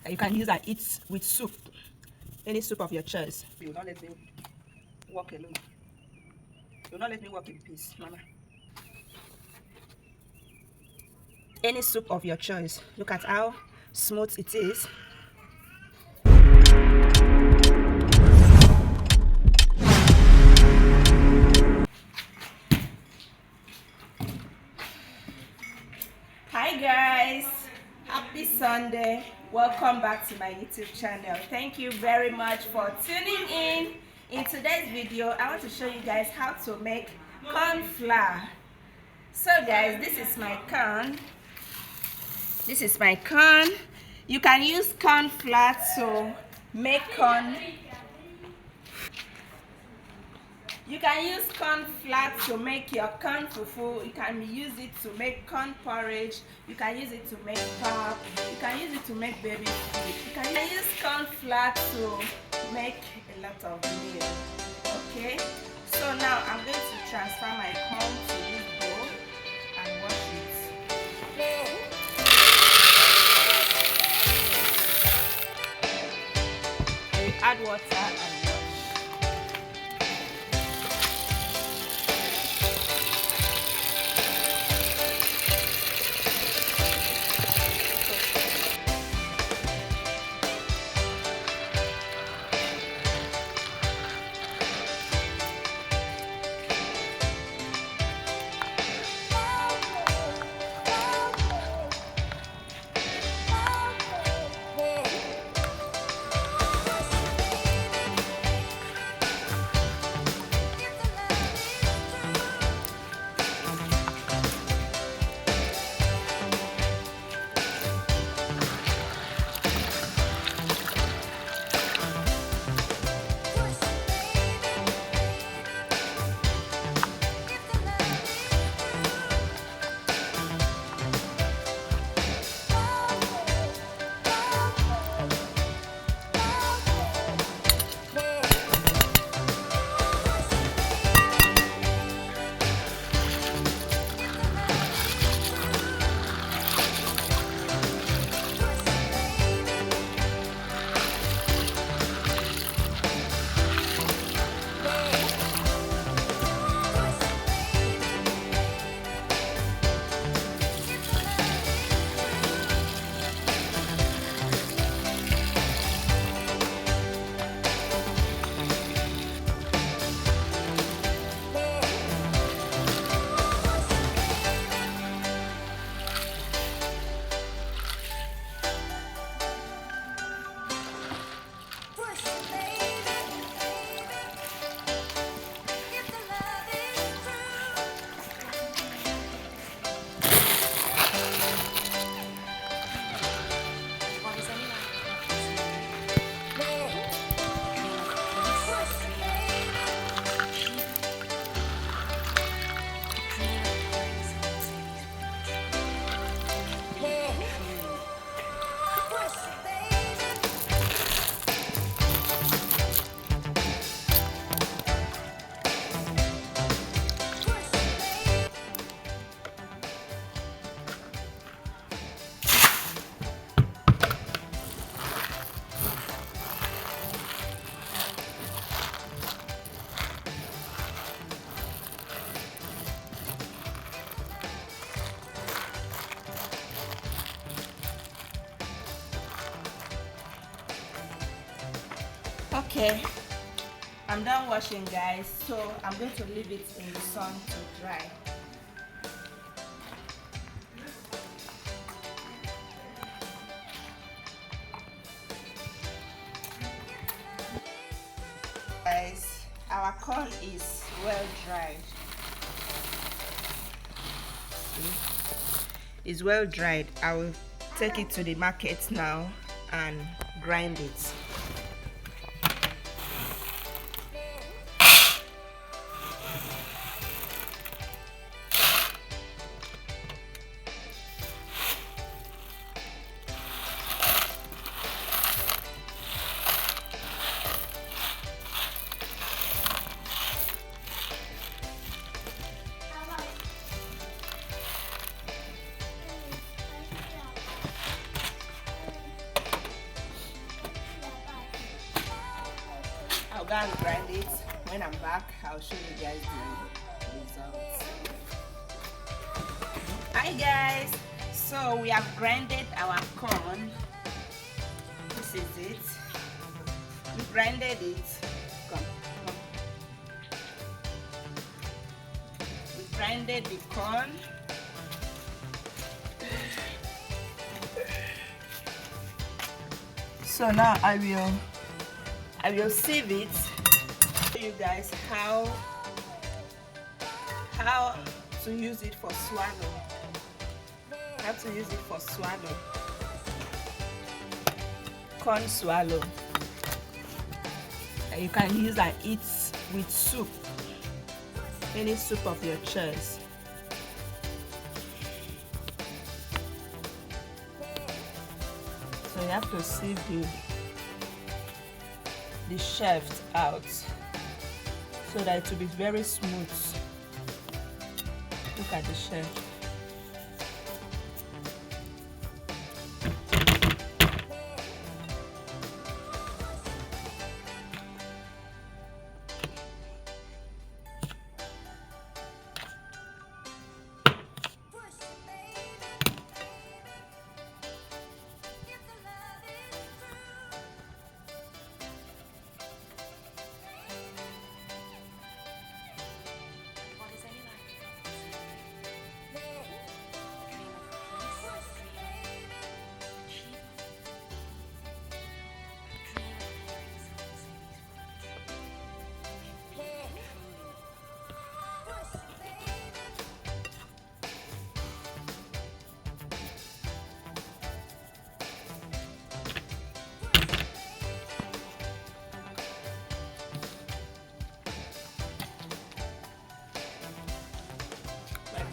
You can use and eat with soup, any soup of your choice. You will not let me walk alone. You will not let me walk in peace, Mama. Any soup of your choice. Look at how smooth it is. Hi guys, happy Sunday. Welcome back to my YouTube channel. Thank you very much for tuning in. In today's video, I want to show you guys how to make corn flour. So guys, this is my corn. This is my corn. You can use corn flour to make corn. You can use corn flour to make your corn fufu. You can use it to make corn porridge. You can use it to make pap. You can use it to make baby food. You can use corn flour to make a lot of meal. Okay? So now I'm going to transfer my corn to this bowl and wash it. I will add water and wash. Okay, I'm done washing guys, so I'm going to leave it in the sun to dry. Guys, our corn is well dried. It's well dried. I will take it to the market now and grind it. go and grind it. When I'm back, I'll show you guys the results. Hi guys, so we have grinded our corn. This is it. We grinded it. Come. We grinded the corn. So now I will sieve it. Show you guys how to use it for swallow. How to use it for swallow. Corn swallow. And you can use and eat with soup. Any soup of your choice. So you have to sieve the shaft out so that it will be very smooth. Look at the shaft.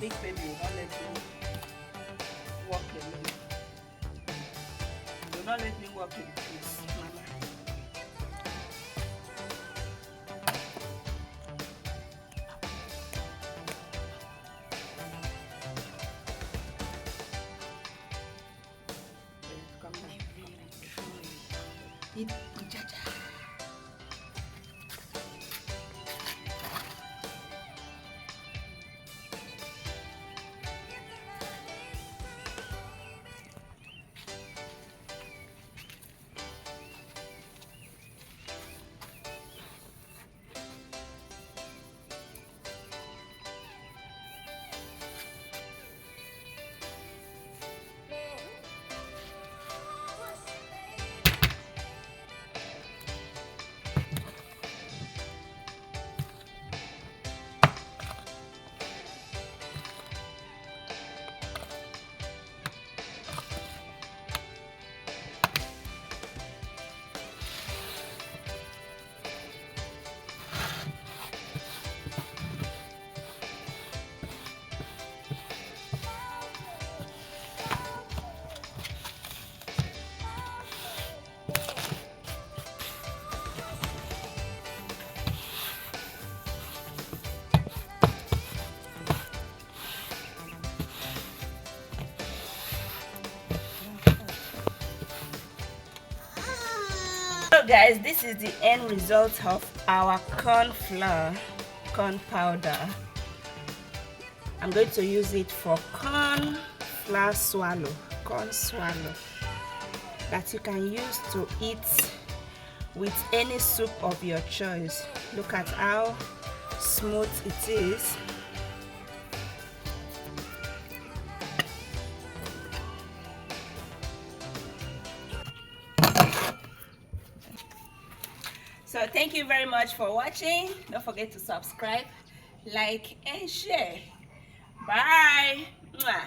Big baby will not let me walk alone. Do not let me walk in peace, Mama. Come down. Eat, Jaja. So guys, this is the end result of our corn powder. I'm going to use it for corn swallow that you can use to eat with any soup of your choice. Look at how smooth it is. So thank you very much for watching. Don't forget to subscribe, like and share. Bye. Mwah.